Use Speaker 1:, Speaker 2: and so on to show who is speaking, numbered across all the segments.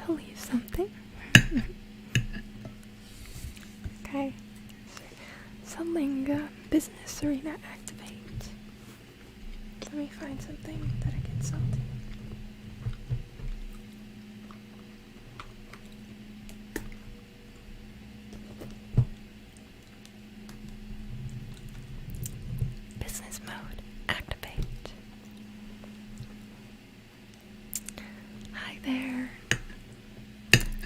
Speaker 1: to leave something. Okay. Something, business arena activate. Let me find something that I can sell to you. Business mode, activate. Hi there.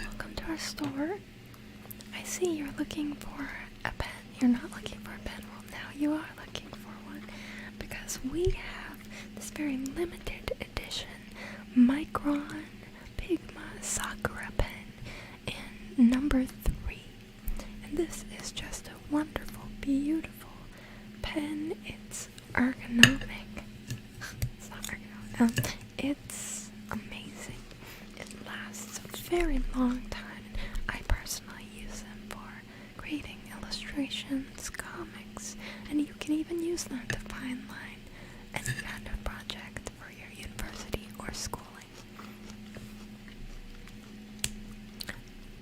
Speaker 1: Welcome to our store. I see you're looking for a pen. You're not looking for a pen. Well, now you are looking for one because we have this very limited edition Micron Pigma Sakura pen in number 3. And this is just a wonderful, beautiful pen. It's ergonomic. It's not ergonomic. It's amazing. It lasts a very long time. I personally use them for creating illustrations, comics, and you can even use them to fine line any kind of project for your university or schooling.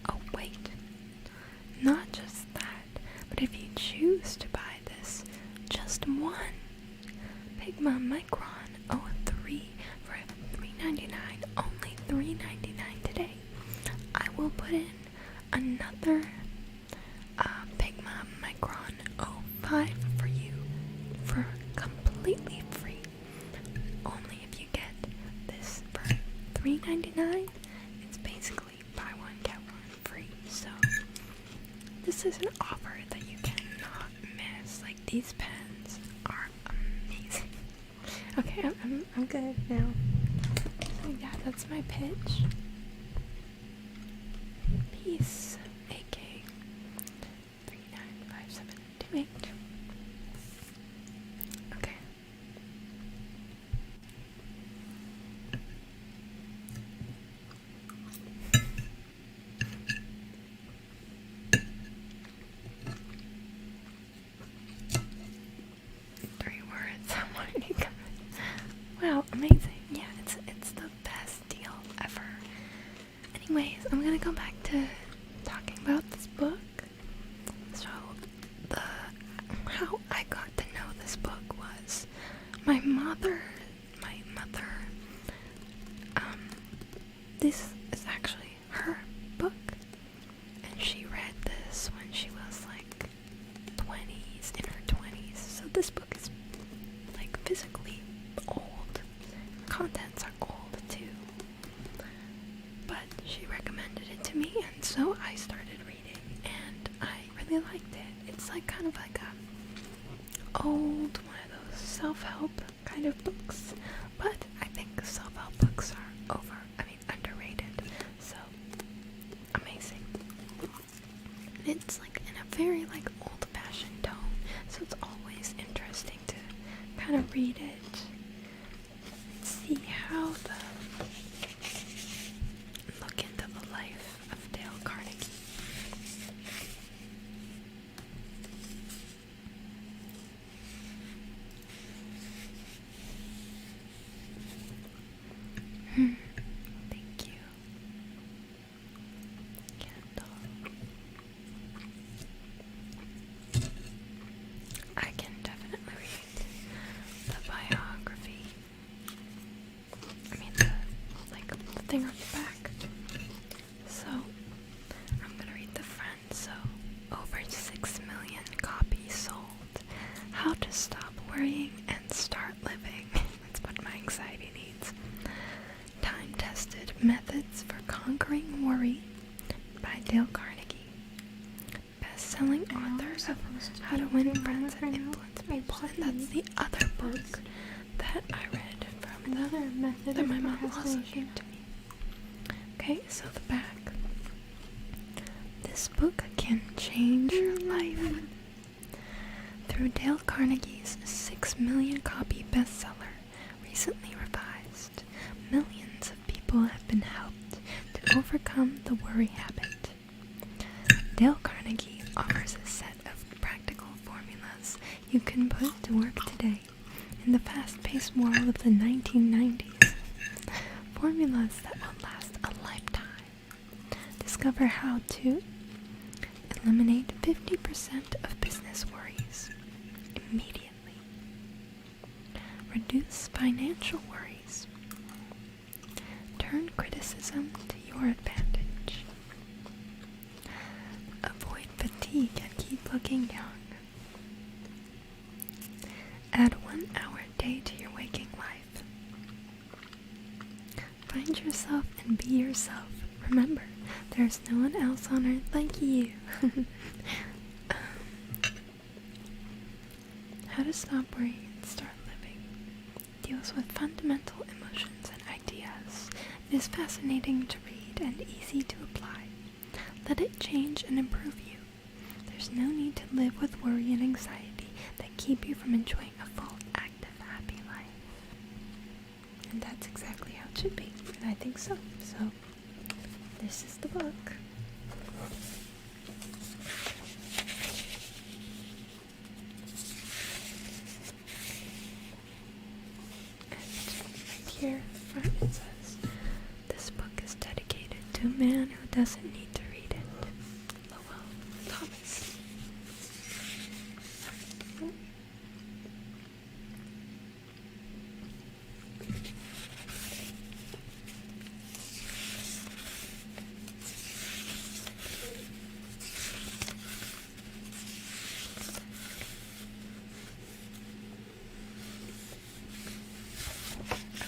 Speaker 1: Oh wait, not just that, but if you choose to buy this, just one Pigma Micron 03 for $3.99, only $3.99 today, I will put in another Pigma Micron 05 for you for completely free. Only if you get this for $3.99, it's basically buy one get one free. So this is an offer that you cannot miss. Like, these pens are amazing. Okay, I'm good now. So yeah, that's my pitch. Peace. AK 395728. Okay. Three words. I'm already coming. Wow, amazing. Yeah, it's the best deal ever. Anyways, I'm gonna go back to talking about this book. So, how I got to know this book was my mother, this is actually her book, and she read this when she was like in her 20s, so this book is like physically old, contents are old too, but she recommended it to me, and so I started reading, and I really liked it. It's like kind of like a old, one of those self-help kind of books, but I think self-help books are underrated, so amazing. It's like in a very like old-fashioned tone, so it's always interesting to kind of read it and see how look into the life of Dale Carnegie. Thank you. Candle. I can definitely read the biography. The thing on the back. So, I'm gonna read the front. So, over 6 million copies sold. How to stop worrying and start living. That's what my anxiety needs. Time-tested methods for conquering worry by Dale Carnegie. Best-selling author of How to Win Friends and Influence People. And that's the other book that I read from
Speaker 2: Another method
Speaker 1: that
Speaker 2: of
Speaker 1: my mom also
Speaker 2: procrastination.
Speaker 1: gave to me. Okay, so the back. This book can change your life. Through Dale Carnegie's 6 million copy bestseller, recently revised, millions of people have been helped to overcome the worry habit. Dale Carnegie offers a set of practical formulas you can put to work today in the fast-paced world of the 1990s. Formulas that will last a lifetime. Discover how to eliminate 50% of business worries immediately. Reduce financial worries. Turn criticism to your advantage. Avoid fatigue and keep looking young. Add 1 hour a day to your waking life. Find yourself and be yourself. Remember, there's no one else on earth like you. How to stop worrying and start living. Deals with fundamental emotions and ideas. It is fascinating to read and easy to apply. Let it change and improve you. There's no need to live with worry and anxiety that keep you from enjoying a full, active, happy life. And that's exactly how it should be. And I think so. So, this is the book. And right here front it says, this book is dedicated to a man who doesn't need to read it. Lowell Thomas.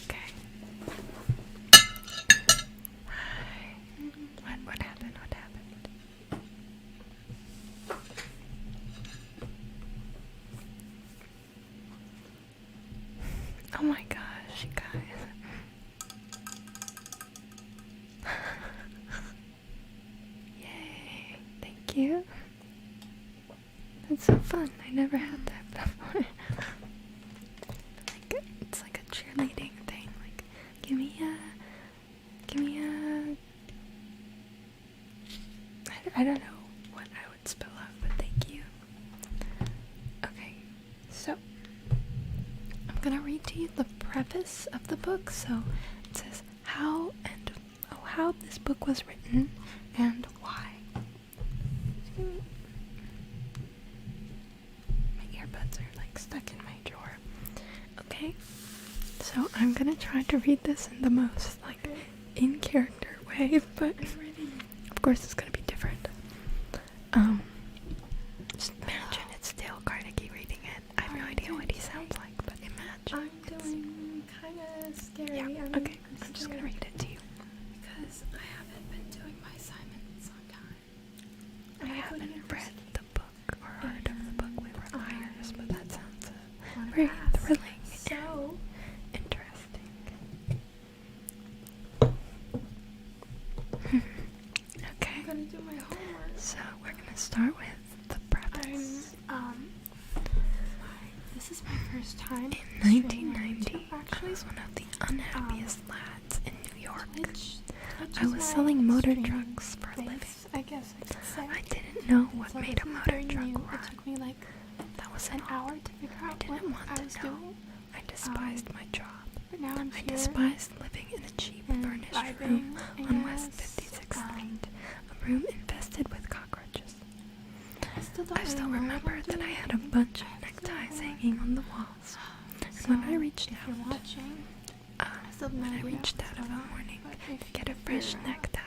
Speaker 1: Okay. What happened? What happened? Oh my gosh, you guys. Yay. Thank you. That's so fun. I never had that before. It's like a cheerleading thing. Like, give me a I don't know what I would spell out, but thank you. Okay, so I'm gonna read to you the preface of the book. So it says how this book was written and why. My earbuds are like stuck in my drawer. Okay, so I'm gonna try to read this in the most like in character way, but of course it's gonna be different. Just imagine it's Dale Carnegie reading it. I have no idea what he sounds like, but imagine.
Speaker 2: I'm doing kind of scary.
Speaker 1: Yeah, okay, I'm just gonna read it to you.
Speaker 2: Because I haven't been doing my assignments on time.
Speaker 1: I haven't read the book or heard of the book We Were Liars, but that sounds very thrilling
Speaker 2: So,
Speaker 1: and interesting. Okay,
Speaker 2: I'm gonna do my homework.
Speaker 1: so we're gonna start with the preface.
Speaker 2: This is my first time.
Speaker 1: In 1990, I was one of the unhappiest lads in New York. I was selling motor trucks for a living.
Speaker 2: I guess I could say.
Speaker 1: I didn't know what
Speaker 2: So
Speaker 1: made a
Speaker 2: this is
Speaker 1: motor
Speaker 2: very
Speaker 1: truck
Speaker 2: new.
Speaker 1: run.
Speaker 2: It took me like
Speaker 1: That was
Speaker 2: an hour to figure out what
Speaker 1: didn't want
Speaker 2: I
Speaker 1: to
Speaker 2: was
Speaker 1: know.
Speaker 2: doing.
Speaker 1: I despised my job.
Speaker 2: But now I'm
Speaker 1: I
Speaker 2: here.
Speaker 1: despised living in a cheap
Speaker 2: and
Speaker 1: furnished
Speaker 2: vibing,
Speaker 1: room
Speaker 2: I
Speaker 1: on West
Speaker 2: guess.
Speaker 1: 56th Street, a room infested with cockroaches.
Speaker 2: I
Speaker 1: I still
Speaker 2: really know what
Speaker 1: remember
Speaker 2: I'm
Speaker 1: that I
Speaker 2: doing.
Speaker 1: had a bunch of neckties hanging on the walls. And when I reached
Speaker 2: if you're
Speaker 1: out,
Speaker 2: watching, I still have no
Speaker 1: when I
Speaker 2: idea
Speaker 1: reached
Speaker 2: what's
Speaker 1: out of
Speaker 2: going
Speaker 1: a
Speaker 2: on,
Speaker 1: morning
Speaker 2: but
Speaker 1: to
Speaker 2: if
Speaker 1: get a fresh
Speaker 2: you're-
Speaker 1: necktie,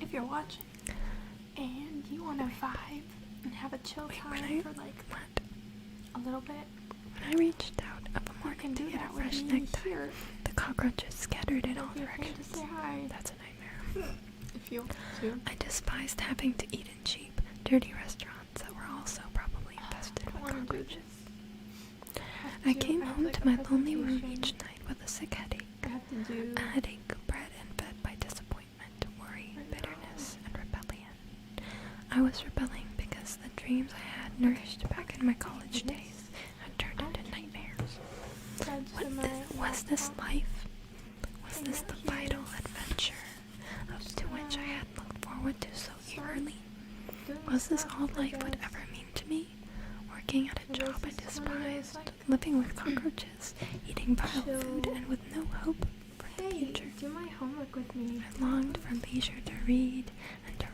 Speaker 2: If you're watching and you want to vibe and have a chill
Speaker 1: when
Speaker 2: time
Speaker 1: I
Speaker 2: for like
Speaker 1: what?
Speaker 2: a little bit,
Speaker 1: When I reached out of a
Speaker 2: you
Speaker 1: morning
Speaker 2: can
Speaker 1: to
Speaker 2: do
Speaker 1: get
Speaker 2: that
Speaker 1: a
Speaker 2: with
Speaker 1: fresh
Speaker 2: me
Speaker 1: necktie,
Speaker 2: here.
Speaker 1: the cockroaches scattered in all
Speaker 2: Don't be afraid to
Speaker 1: directions.
Speaker 2: say hi
Speaker 1: That's a nightmare.
Speaker 2: if you want to.
Speaker 1: I despised having to eat in cheap, dirty restaurants that were also probably infested
Speaker 2: I
Speaker 1: with
Speaker 2: want to do
Speaker 1: cockroaches.
Speaker 2: this.
Speaker 1: I
Speaker 2: have
Speaker 1: came
Speaker 2: I have,
Speaker 1: home
Speaker 2: like,
Speaker 1: to
Speaker 2: a
Speaker 1: my lonely room
Speaker 2: presentation.
Speaker 1: each night with a sick headache.
Speaker 2: I have to do.
Speaker 1: A headache bred and fed by disappointment, worry,
Speaker 2: I know.
Speaker 1: bitterness, and rebellion. I was rebelling because the dreams I had nourished back in my college days had turned into nightmares. Was this life? Was this the vital adventure to which I had looked forward to so eagerly? Was this all life would ever mean to me? Working at a job I despised, living with cockroaches, eating vile food, and with no hope for the
Speaker 2: Hey,
Speaker 1: future.
Speaker 2: do my homework with me.
Speaker 1: I longed for leisure to read and to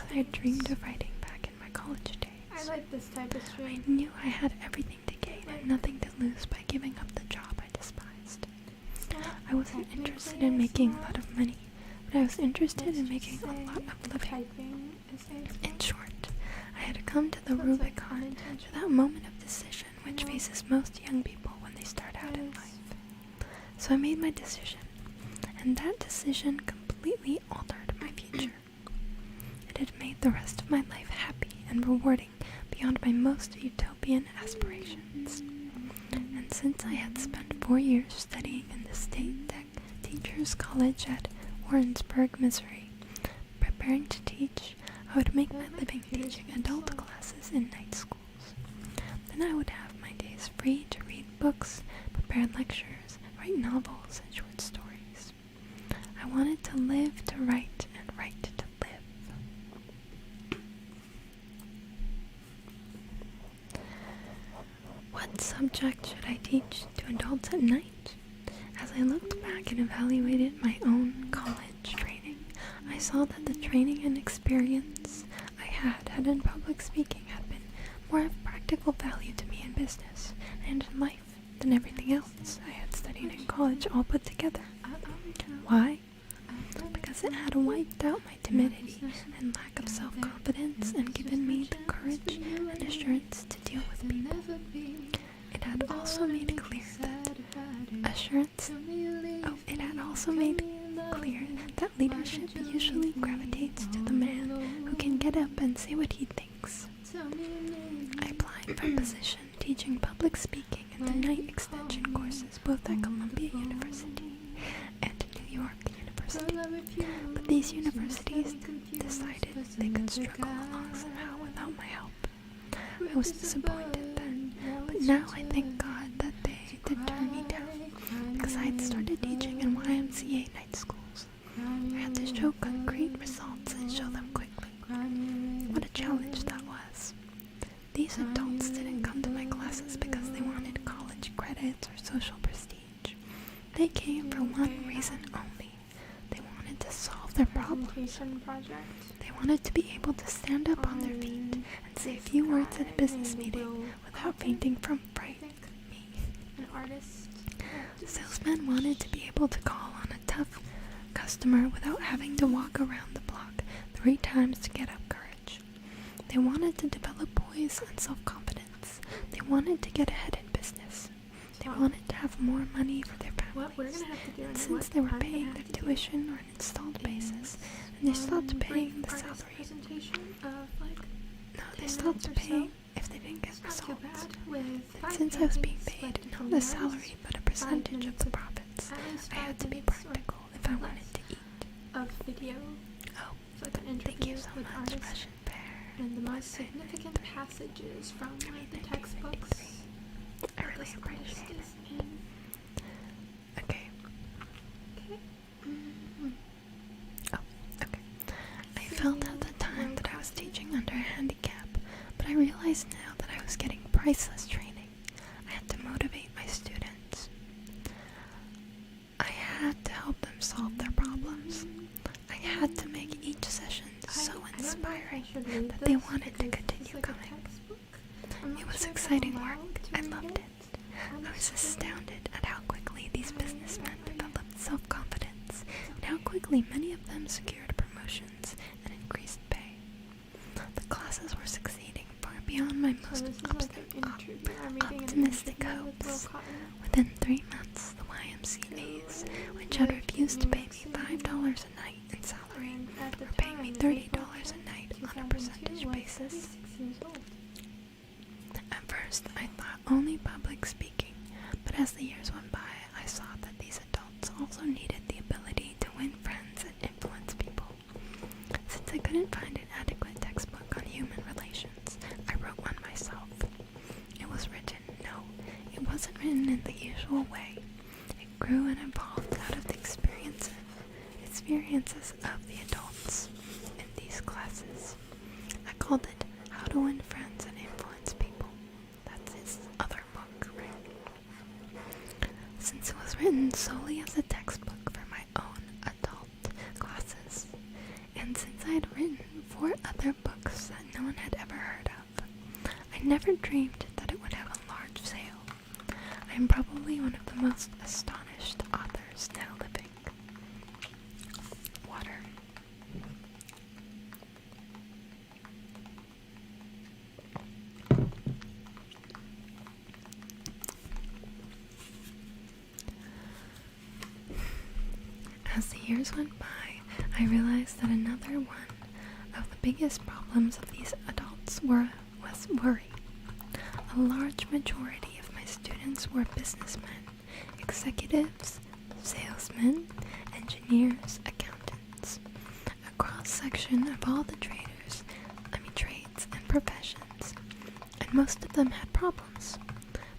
Speaker 1: that I had dreamed of writing back in my college days.
Speaker 2: I like this type of
Speaker 1: I
Speaker 2: stream.
Speaker 1: knew I had everything to gain and nothing to lose by giving up the job I despised. I wasn't interested in making a lot of money, but I was interested in making a lot of living. In short, I had come to the Rubicon, to that moment of decision which faces most young people when they start out in life. So I made my decision, and that decision completely altered my future. It had made the rest of my life happy and rewarding beyond my most utopian aspirations. And since I had spent 4 years studying in the State Teachers College at Warrensburg, Missouri, preparing to teach, I would make my living teaching adult classes in night schools. Then I would have my days free to read books, prepare lectures, write novels and short stories. I wanted to live to write and write to live. What subject should I teach to adults at night? As I looked back and evaluated my own college training, I saw that the training and experience I had in public speaking had been more of practical value to me in business and in life than everything else I had studied in college all put together. Why? Because it had wiped out my timidity and lack of self-confidence and given me the courage and assurance to deal with people. It had also made clear that leadership usually gravitates to the man who can get up and say what he thinks. I applied for a position teaching public speaking in the night extension courses both at Columbia University and New York University, but these universities decided they could struggle along somehow without my help. I was disappointed then, but now I thank God that they did turn me down, because I had started teaching in YMCA night schools. I had to show concrete results and show them quickly. What a challenge that was. These adults didn't come to my classes because they wanted college credits or social prestige. They came for one reason only. They wanted to solve their problems. They wanted to be able to stand up on their feet and say a few words at a business meeting without fainting from fright. The salesman wanted to be able to call on a tough customer without having to walk around the block 3 times to get up courage. They wanted to develop poise and self-confidence. They wanted to get ahead in business. They wanted to have more money for their families. And since they were paying their tuition on an installed basis, and they stopped paying the salary. They stopped paying if they didn't get results. And since I was being paid not a salary but a percentage of the profits, I had to be practical if I wanted to eat. Oh, thank you so much, Russian Bear.
Speaker 2: And the most significant passages from the textbooks.
Speaker 1: I really appreciate it. Okay. Oh, okay. I felt at the time that I was teaching under a handicap, but I realized now that I was getting priceless training. I had to motivate my students. I had to help them solve their problems. I had to make each session so inspiring that they wanted to continue coming. It was exciting work. I loved it. I was astounded at how quickly these businessmen developed self-confidence and how quickly many of them secured promotions and increased pay. The classes were succeeding far beyond my most optimistic hopes. Within 3 months, the YMCAs, which had refused to pay me $5 a night in salary, were paying me $30 a night on a percentage basis. At first, I thought only public speaking, but as the years went by, I saw that these adults also needed the ability to win friends and influence people. Since I couldn't find an adequate textbook on human relations, I wrote one myself. It wasn't written in the usual way. It grew and evolved out of the experiences of the adults in these classes. I called it How to Win Friends and Influence People. That's his other book, right? Since it was written solely as a textbook for my own adult classes, and since I had written 4 other never dreamed that it would have a large sale. I am probably one of the most astonished authors now living. Water. As the years went by, I realized that another one of the biggest problems of these adults was worry. A large majority of my students were businessmen, executives, salesmen, engineers, accountants, a cross-section of all the trades and professions, and most of them had problems.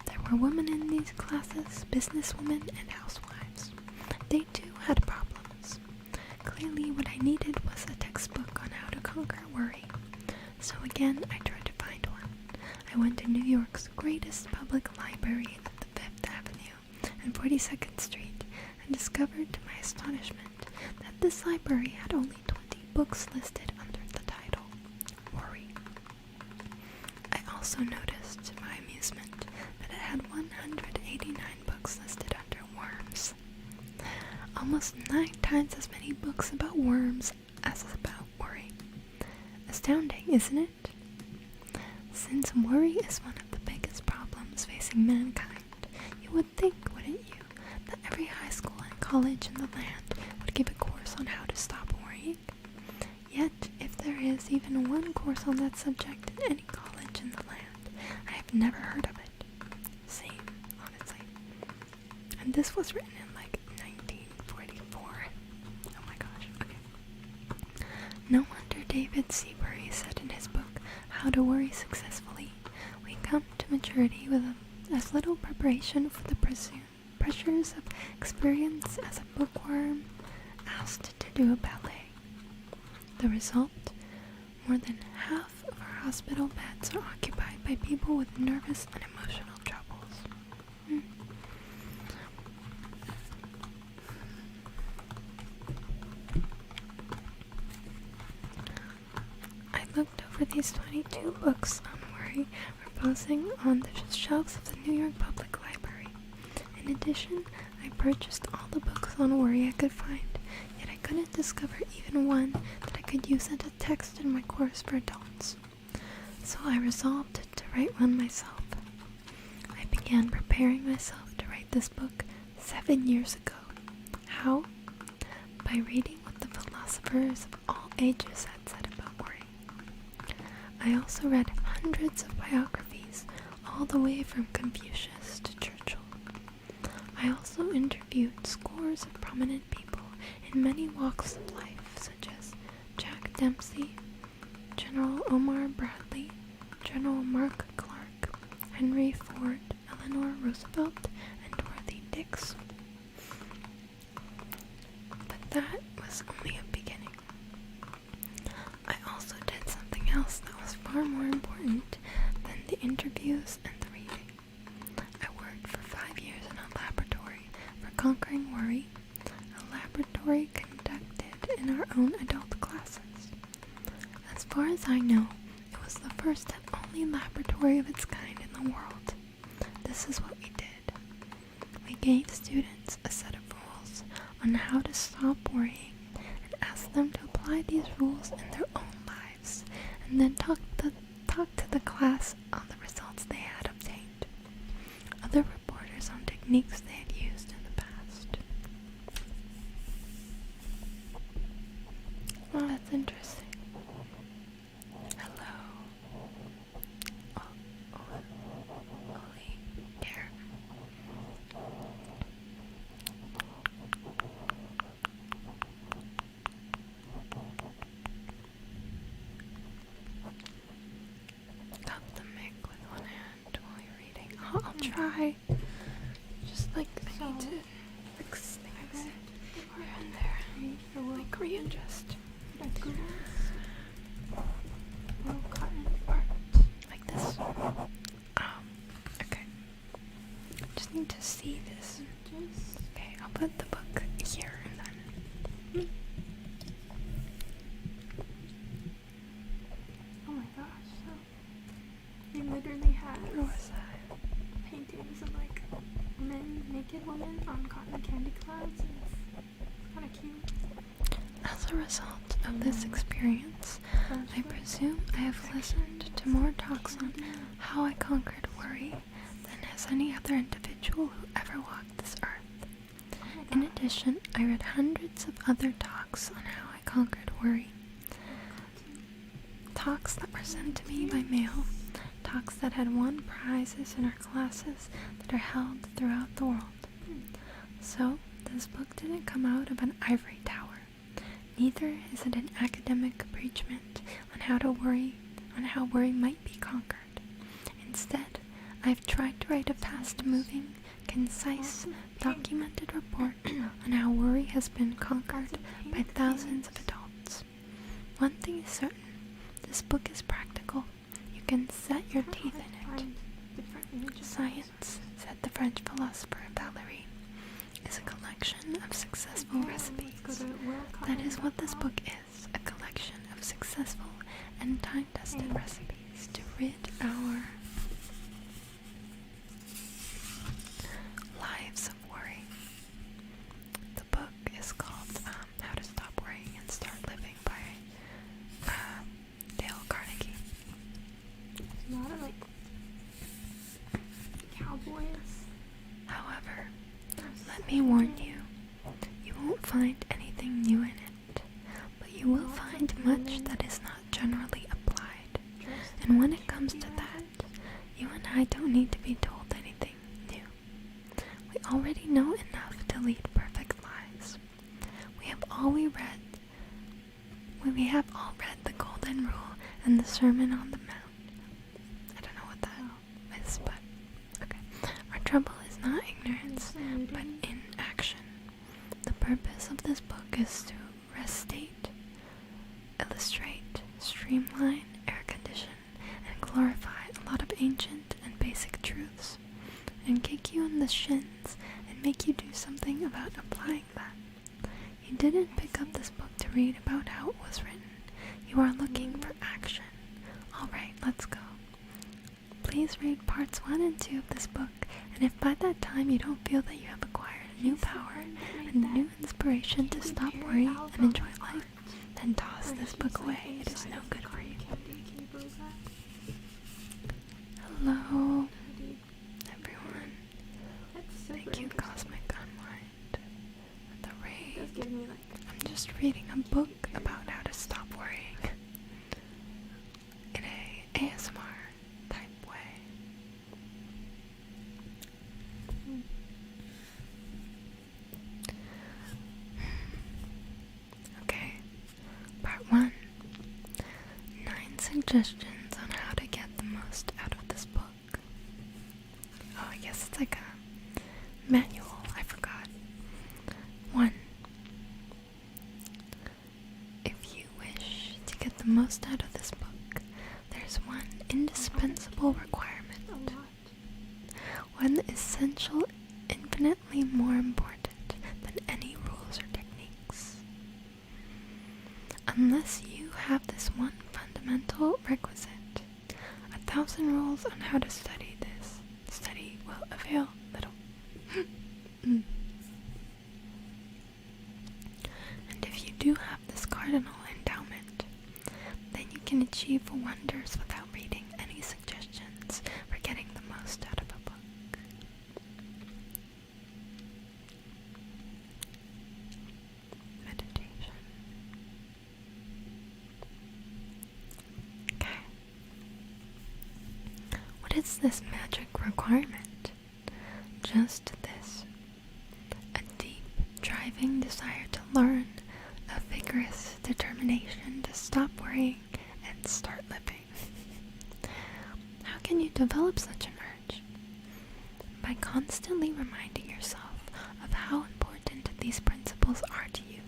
Speaker 1: There were women in these classes, businesswomen and housewives. They too had problems. Clearly what I needed was a textbook on how to conquer worry. So again, I tried to find one. I went to New York's greatest public library at the 5th Avenue and 42nd Street and discovered to my astonishment that this library had only 20 books listed under the title, Worry. I also noticed, to my amusement, that it had 189 books listed under worms. Almost 9 times as many books about worms as about worry. Astounding, isn't it? Since worry is one of the biggest problems facing mankind, you would think, wouldn't you, that every high school and college in the land would give a course on how to stop worrying? Yet, if there is even one course on that subject in any college in the land, I have never heard of it. Same, honestly. And this was written in like 1944. Oh my gosh, okay. No wonder David Seabury said in his book, How to Worry Successfully, we come to maturity with as little preparation for the pressures of experience as a bookworm asked to do a ballet. The result? More than half of our hospital beds are occupied by people with nervous and emotional troubles. I looked over these 22 books on worry reposing on the shelves of the New York Public Library. In addition, I purchased all the books on worry I could find, yet I couldn't discover even one that I could use as a text in my course for adults. So I resolved to write one myself. I began preparing myself to write this book 7 years ago. How? By reading what the philosophers of all ages had said about worry. I also read hundreds of biographies, all the way from Confucius to Churchill. I also interviewed scores of prominent people in many walks of life, such as Jack Dempsey, General Omar Bradley, General Mark Clark, Henry Ford, Eleanor Roosevelt, and Dorothy Dix. But that was only a beginning. I also did something else that was far more important than the interviews and the reading. I worked for 5 years in a laboratory for conquering worry, a laboratory conducted in our own adult classes. As far as I know, it was the first and only laboratory of its kind in the world. This is what we did. We gave students a set of rules on how to stop worrying and asked them to apply these rules in their own lives, and then talk to the class on the results they had obtained. Other reporters on techniques they had used in the past. Oh, that's interesting. Hello. Ollie. Here. Cup the mic with one hand while you're reading. Oh, I'll try. Just like I need to fix things here and there. Like readjust.
Speaker 2: Cotton art.
Speaker 1: Like this. Okay. Just need to see this. Okay, I'll put the book here and then.
Speaker 2: Oh my gosh, so you literally
Speaker 1: a result of this experience, I presume I have listened to more talks on how I conquered worry than has any other individual who ever walked this earth. In addition, I read hundreds of other talks on how I conquered worry. Talks that were sent to me by mail, talks that had won prizes in our classes that are held throughout the world. So, this book didn't come out of an ivory tower. Neither is it an academic preachment on how worry might be conquered. Instead, I've tried to write a fast-moving, concise, documented report on how worry has been conquered by thousands of adults. One thing is certain, this book is practical. You can set your teeth in it. Science, said the French philosopher Valerie, is a collection of successful recipes. That is what this book is, a collection of successful and time-tested recipes to rid our lives of worry. The book is called How to Stop Worrying and Start Living by Dale Carnegie.
Speaker 2: A lot of cowboys.
Speaker 1: However, let me warn you, you won't find anything new in it, but you will find much that is not generally applied. And when it comes to that, you and I don't need to be told anything new. We already know enough to lead perfect lives. We have all read the Golden Rule and the Sermon on the Mount. I don't know what that is, but okay. Our trouble is not ignorance, but inaction. The purpose of this book is to restate, illustrate, streamline, air condition, and glorify a lot of ancient and basic truths, and kick you in the shins and make you do something about applying that. You didn't pick up this book to read about how it was written. You are looking for action. Alright, let's go. Please read parts 1 and 2 of this book, and if by that time you don't feel that you have acquired a new power and a new inspiration to stop worrying and enjoy life, then toss this book away. It is no good for you. Hello, everyone. Thank you, Cosmic Unwind, for the raid. I'm just reading a book about how to stop worrying in a ASMR type way. Okay, part 1. 9 suggestions on how to get the most out of this book. Oh, I guess it's like a manual. I forgot. 1. If you wish to get the most out of this book, there's one indispensable requirement. One essential, infinitely more important than any rules or techniques. Unless you have this one fundamental requisite, 1,000 rules on how to study this study will avail little. And if you do have this cardinal endowment, then you can achieve wonders without reading any suggestions for getting the most out of a book. Meditation. Okay. What is this magic requirement? Just this. A deep, driving desire to learn, a vigorous determination to stop worrying and start living. How can you develop such an urge? By constantly reminding yourself of how important these principles are to you.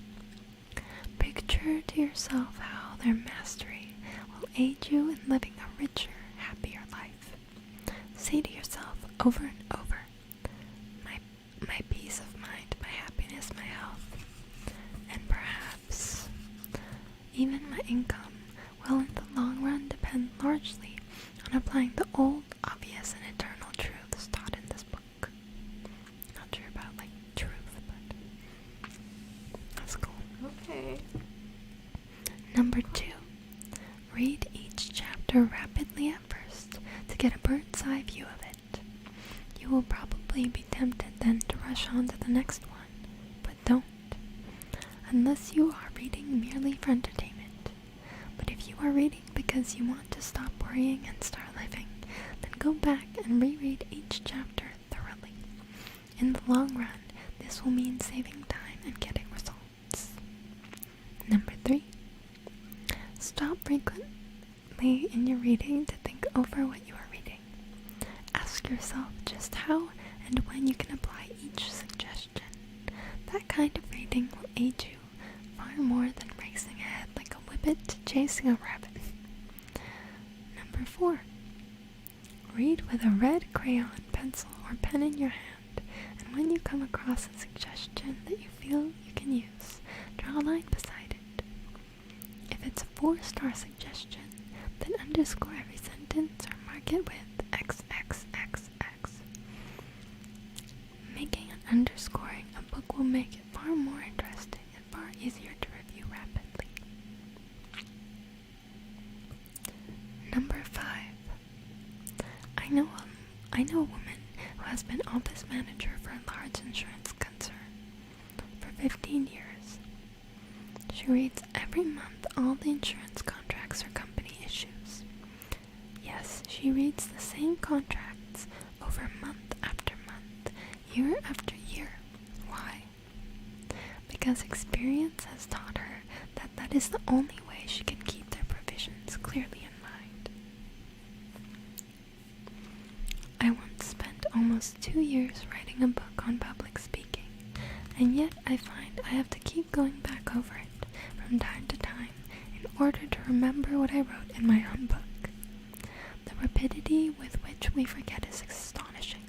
Speaker 1: Picture to yourself how their mastery will aid you in living a richer, happier life. Say to yourself over and over, my peace of mind, my happiness, my health, and perhaps even my income will in the long run depend largely on applying the old, obvious, and eternal truths taught in this book. Not sure about truth, but that's cool.
Speaker 2: Okay.
Speaker 1: Number 2, read each chapter rapidly at first to get a bird's eye view of it. You will probably be tempted then to rush on to the next one, but don't, unless you are reading merely for entertainment. But if you are reading because you want to stop worrying and start living, then go back and reread each chapter thoroughly. In the long run, this will mean saving time and getting results. Number 3, stop frequently in your reading to think over what you are reading. Ask yourself just how and when you can apply each suggestion. That kind of reading will aid you far more than racing ahead like a whippet chasing a rabbit. Number 4, read with a red crayon, pencil, or pen in your hand, and when you come across a suggestion that you feel you can use, draw a line beside it. If it's a 4-star suggestion, then underscore every sentence or mark it with XXXX. Making and underscoring a book will make it far more interesting and far easier to review rapidly. Number 5. I know a woman who has been office manager for a large insurance concern for 15 years. She reads every month all the insurance contracts her company issues. Yes, she reads the same contracts over month after month, year after year. Why? Because experience has taught her that that is the only way she can keep their provisions clearly in mind. I once spent almost 2 years writing a book on public speaking, and yet I find I have to keep going back over it from time to time in order to remember what I wrote in my own book. The rapidity with which we forget is astonishing.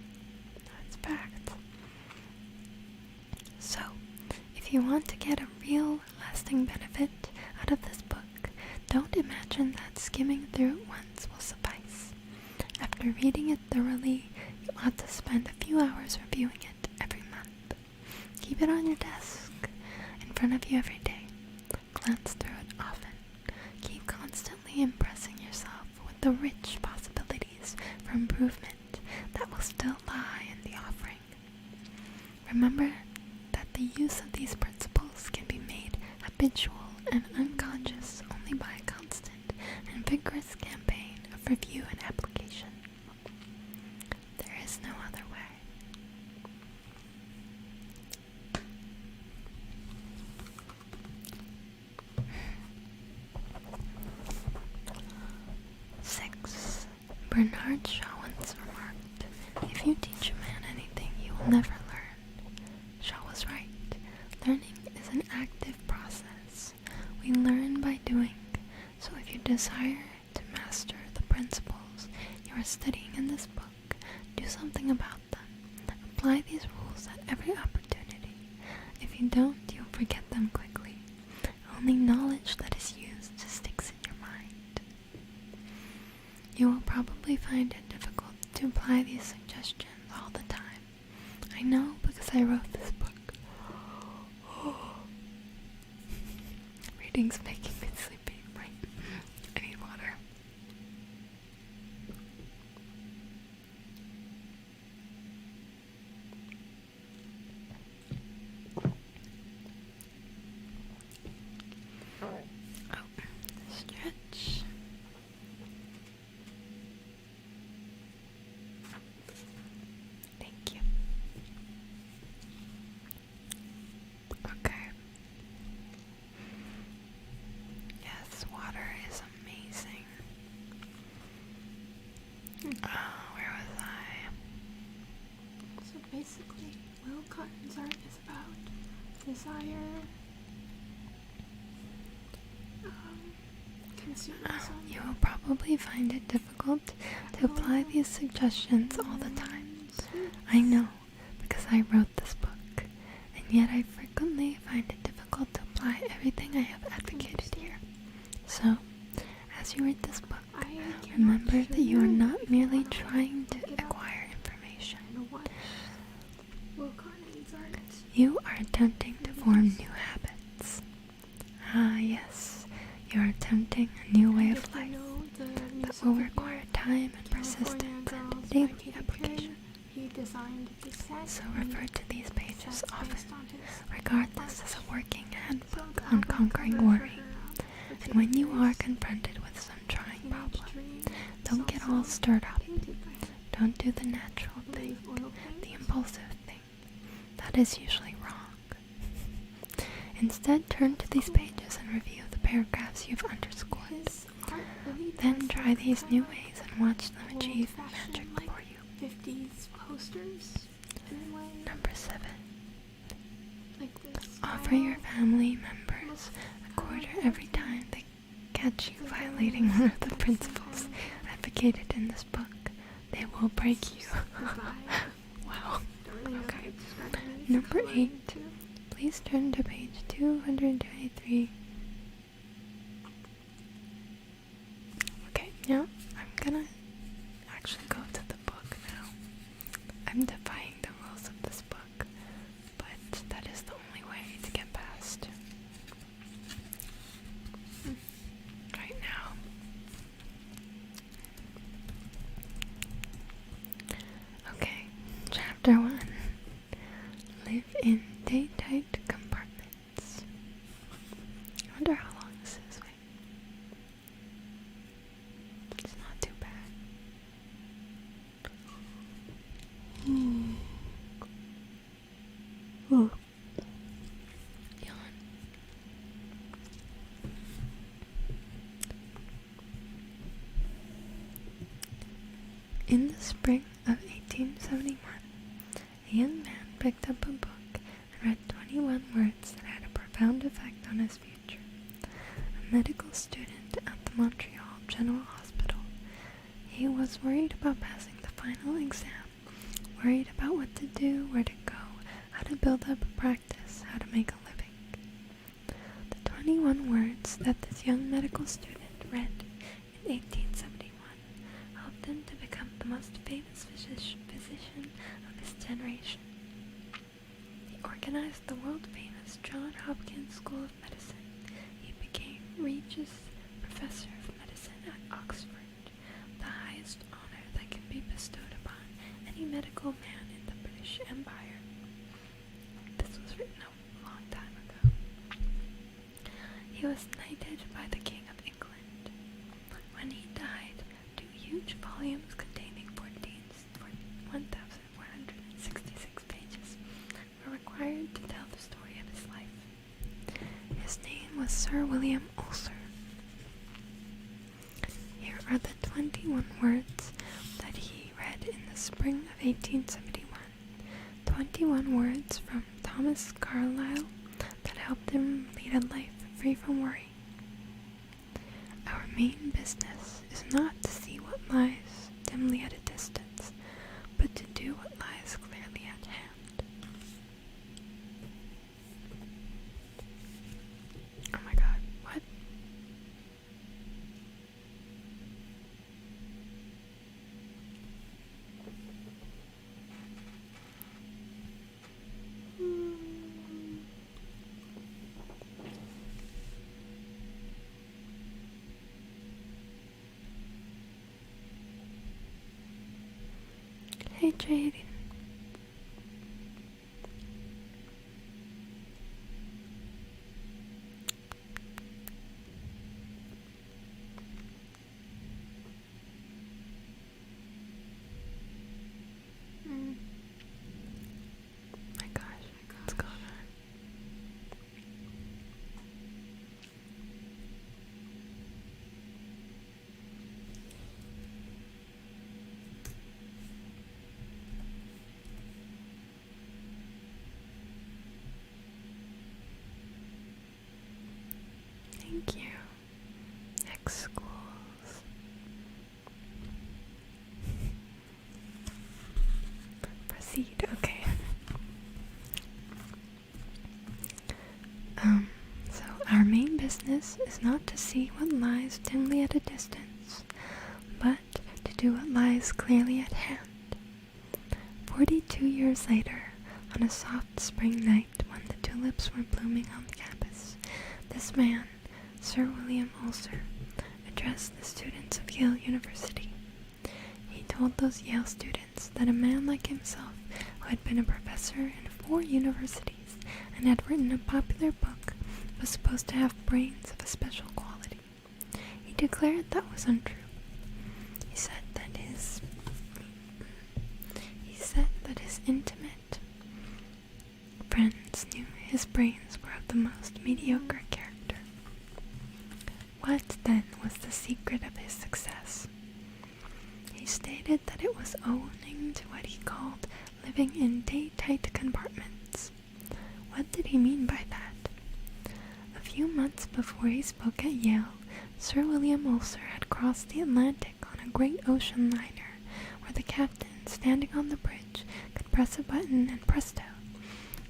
Speaker 1: That's fact. So, if you want to get a real lasting benefit out of this book, don't imagine that skimming through it once will suffice. After reading it thoroughly, you ought to spend a few hours reviewing it every month. Keep it on your desk, in front of you every day. Glance through it often. Keep constantly impressing yourself with the rich possibilities for improvement that will still lie in the offering. Remember that the use of these principles can be made habitual and unconscious only by a constant and vigorous campaign of review and application. There is no other way. Bernard Shaw once remarked, "If you teach a man anything, he will never learn." Shaw was right. Learning is an active process. We learn by doing. So if you desire to master the principles you are studying in this book, do something about them. Apply these rules at every opportunity. If you don't, you'll forget them quickly. Only knowledge that is used sticks in your mind. You will probably find it difficult to apply these suggestions all the time. I know because I wrote this book. Reading's making me sleepy. Right. I need water. Oh, stretch. Thank you. Okay. Yes, water is amazing. Where was I?
Speaker 2: So basically, Will Cotton's art is about desire, consumerism.
Speaker 1: You will probably find it difficult to apply these suggestions all the time. I know, because I wrote this book, and yet I frequently find it difficult to apply everything I have advocated here. So, as you read this book, remember that you are not merely trying to acquire information. You are attempting to form new habits. Ah, yes, You're attempting a new way of life
Speaker 2: The
Speaker 1: that will require time and persistence and daily application.
Speaker 2: He designed the set.
Speaker 1: So refer to these pages often. Regard this as a working handbook on conquering worry. And when you are confronted with some trying problem, don't get all stirred up. Don't do the natural thing, the impulsive thing. That is usually wrong. Instead, turn to these pages and review the paragraphs you've underscored. Then try these new ways and watch them achieve magic for you.
Speaker 2: 50s posters.
Speaker 1: Number 7. Offer your family members a quarter every time they catch you violating one of the principles advocated in this book. They will break you. Wow. Okay. Number 8. Please turn to page 223. Okay, now I'm gonna actually go to the book now. I'm defying the rules of this book, but that is the only way to get past right now. Okay, chapter 1. Live in day-tight compartments. I wonder how long this is. Wait. It's not too bad. Oh. Yawn. In the spring of 1871, a young man picked up a book and read 21 words that had a profound effect on his future. A medical student at the Montreal General Hospital, he was worried about passing the final exam, worried about what to do, where to go, how to build up a practice, how to make a living. The 21 words that this young medical student read in 1871 helped him to become the most famous physician of his generation. He organized the world-famous Johns Hopkins School of Medicine. He became Regius Professor of Medicine at Oxford, the highest honor that can be bestowed upon any medical man in the British Empire. This was written a long time ago. He was knighted by the King of England. When he died, 2 huge volumes containing 1,166 pages were required to tell the story of his life. His name was Sir William Ulcer. Here are the 21 words that he read in the spring of 1871. 21 words from Thomas Carlyle that helped him lead a life free from worry. Our main business is not to see what lies dimly at a distance, but to do what lies clearly at hand. Oh my god, what? Hey Jaden. My gosh, what's going on? Thank you. Next schools. Proceed, okay. So our main business is not to see what lies dimly at a distance, but to do what lies clearly at hand. 42 years later, on a soft spring night when the tulips were blooming on the campus, this man, Sir William Ulster addressed the students of Yale University. He told those Yale students that a man like himself, who had been a professor in 4 universities and had written a popular book, was supposed to have brains of a special quality. He declared that was untrue. He said that his intimate friends knew his brains were of the most mediocre character. What, then, was the secret of his success? He stated that it was owing to what he called living in day-tight compartments. What did he mean by that? A few months before he spoke at Yale, Sir William Ulster had crossed the Atlantic on a great ocean liner, where the captain, standing on the bridge, could press a button and presto,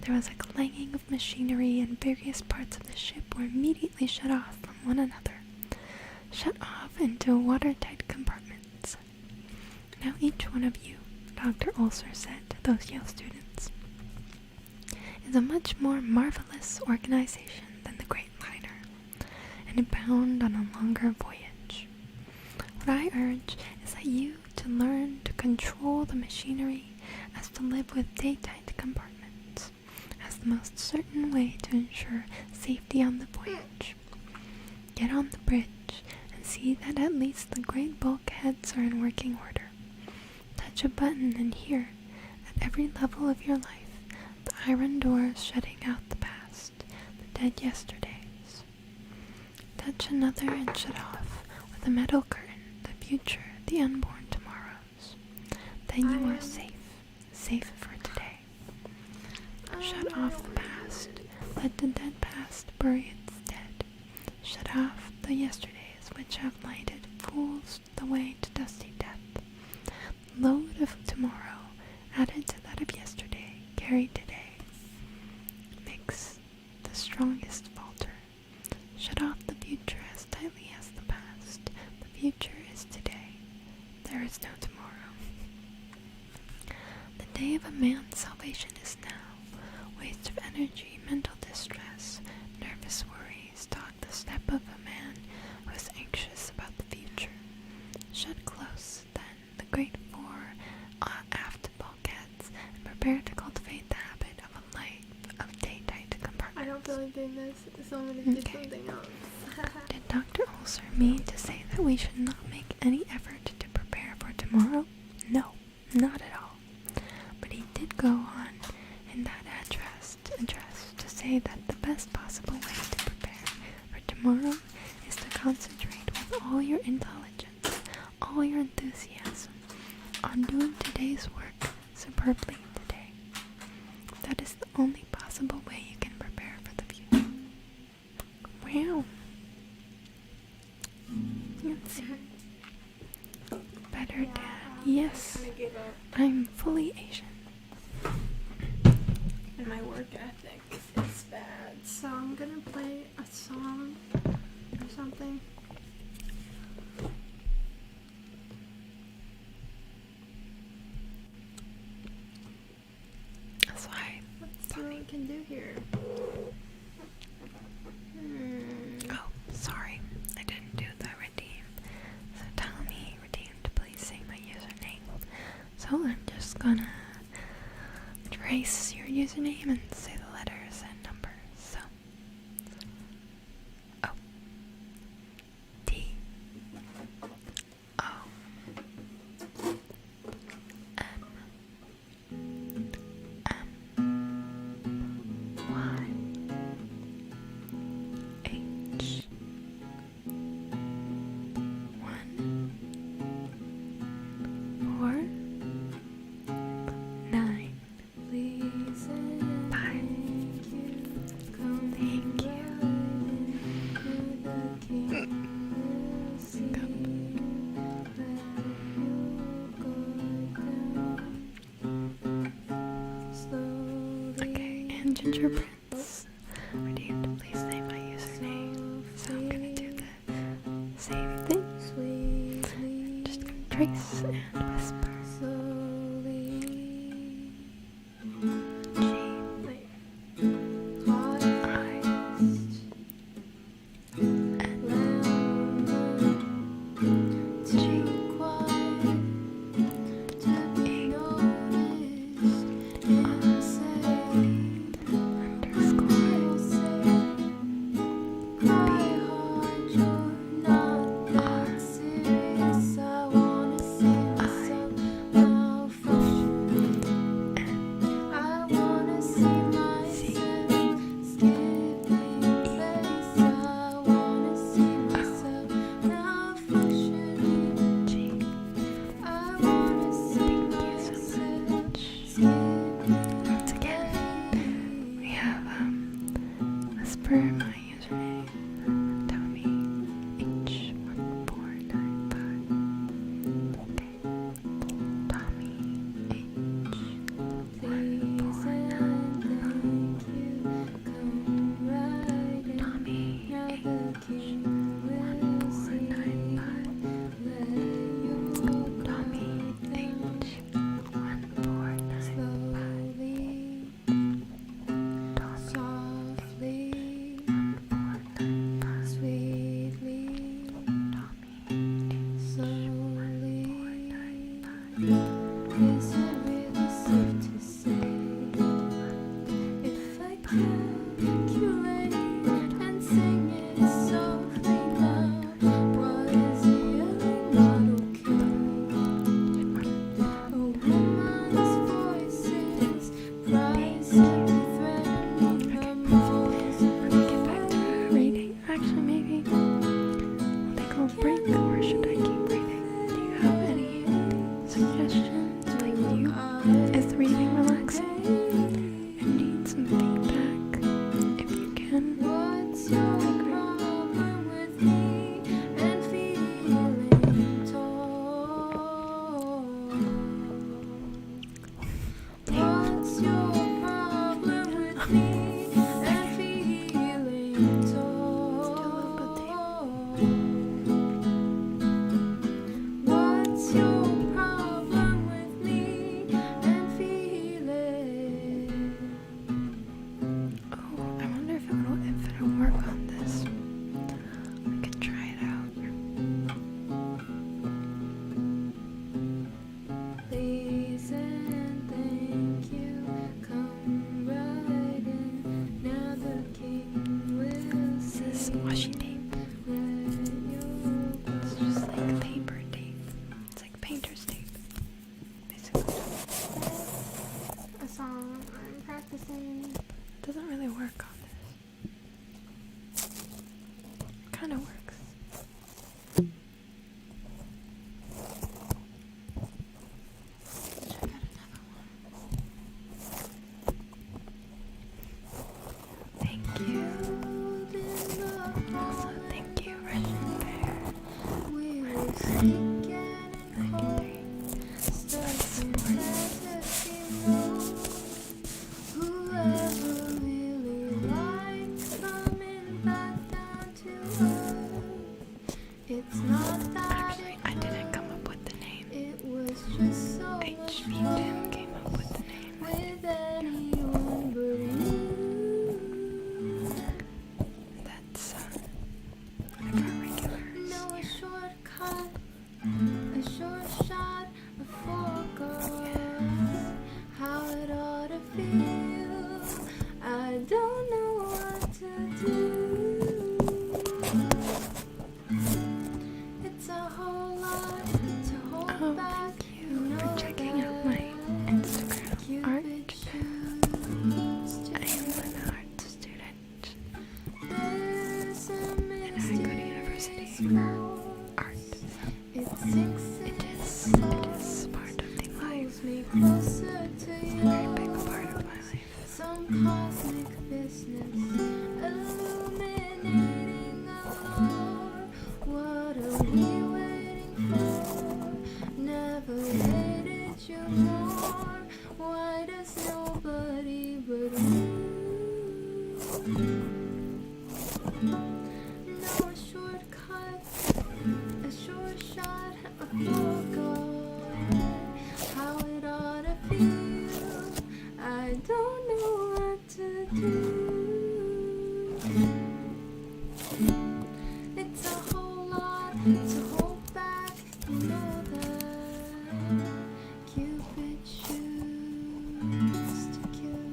Speaker 1: there was a clanging of machinery and various parts of the ship were immediately shut off from one another, shut off into watertight compartments. Now each one of you, Dr. Ulcer said to those Yale students, is a much more marvelous organization than the great liner, and bound on a longer voyage. What I urge is that you to learn to control the machinery as to live with day-tight compartments, as the most certain way to ensure safety on the voyage. Get on the bridge and see that at least the great bulkheads are in working order. Touch a button and hear, at every level of your life, the iron doors shutting out the past, the dead yesterdays. Touch another and shut off, with a metal curtain, the future, the unborn tomorrows. Then you are safe for today. Shut off the past. Let the dead past bury its dead. Shut off the yesterdays which have lighted fools the way to dusty death. The load of tomorrow, added to that of yesterday, carried today, makes the strongest falter. Shut off the future as tightly as the past. The future is today. There is no tomorrow. The day of a man's salvation is now. Waste of energy, mental distress, nervous worries dog the step of a man who is anxious about the future. Shut close, then, the great 4 aft bulkheads and prepare to cultivate the habit of a life of day-tight compartments.
Speaker 2: I don't feel like doing this, so I'm gonna do something else.
Speaker 1: Did Dr. Ulcer mean to say that we should not make any effort to prepare for tomorrow? No, not at all. But he did go on in that address to say that the best possible way to prepare for tomorrow is to concentrate with all your intelligence, all your enthusiasm, on doing today's work superbly today. That is the only possible way you can prepare for the future. Wow. Let's see. Better dad. Yes.
Speaker 2: I'm gonna give up.
Speaker 1: I'm fully Asian.
Speaker 2: And my work ethic is bad. So I'm gonna play a song or something.
Speaker 1: That's why.
Speaker 2: Let's see what we can do here.
Speaker 1: Oh, sorry. I didn't do the redeem. So tell me, redeemed, please say my username. So I'm just gonna trace your username and say the letters and numbers. So, O D O Y H 1 4 9 5. Thank you. Okay, and Ginger Prince. Redeemed, please say my username. So I'm gonna do the same thing. Just gonna trace and whisper. G I N Actually, I didn't come up with the name. HB Tim came up with the name. That's one of our regulars here.
Speaker 2: A short shot, a focus, how it ought to feel. I don't know what to do. It's a whole lot to hold back.
Speaker 1: Thank you for checking out my Instagram art. I am an art student, and I go to university for art. It is part of the life, a very big part of my life.
Speaker 2: Some cosmic business illuminating allure. What are we waiting for? Never hated you more. Why does nobody but you know a shortcut, a short shot, a focus, how it ought to feel. I don't know what to do. It's a whole lot to hold back. You know that Cupid choose to kill.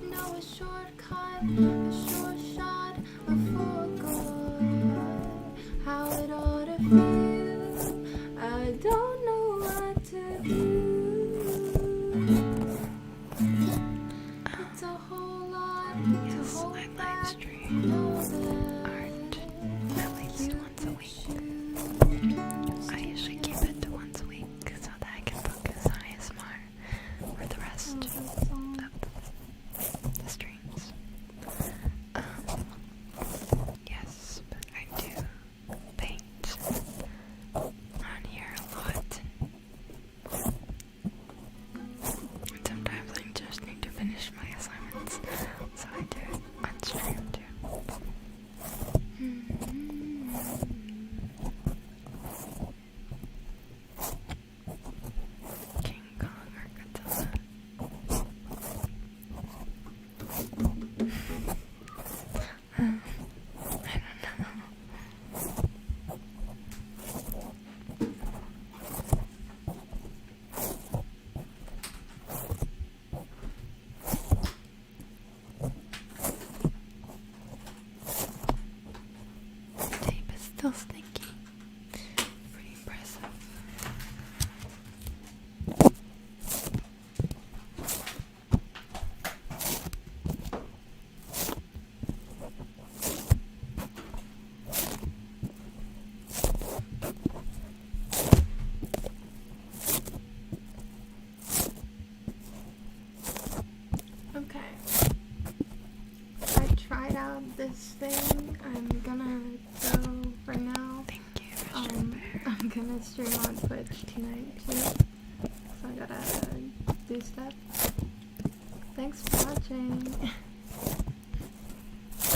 Speaker 2: No, a shortcut, a short shot, a foregone. How it ought to feel. I don't know what to do. It's a whole lot to
Speaker 1: Yes,
Speaker 2: hold
Speaker 1: I
Speaker 2: back.
Speaker 1: live stream
Speaker 2: Know that
Speaker 1: art at least once a week. I usually keep it to once a week so that I can focus on ASMR for the rest of the streams. Yes, but I do paint on here a lot. And sometimes I just need to finish my assignments, so I do it on stream too. King Kong or Godzilla? I don't know. Tape is still stinky. Pretty impressive.
Speaker 2: Okay. I tried out this thing. I'm gonna go for now.
Speaker 1: Thank you, Mr. Bear.
Speaker 2: I'm gonna stream on Twitch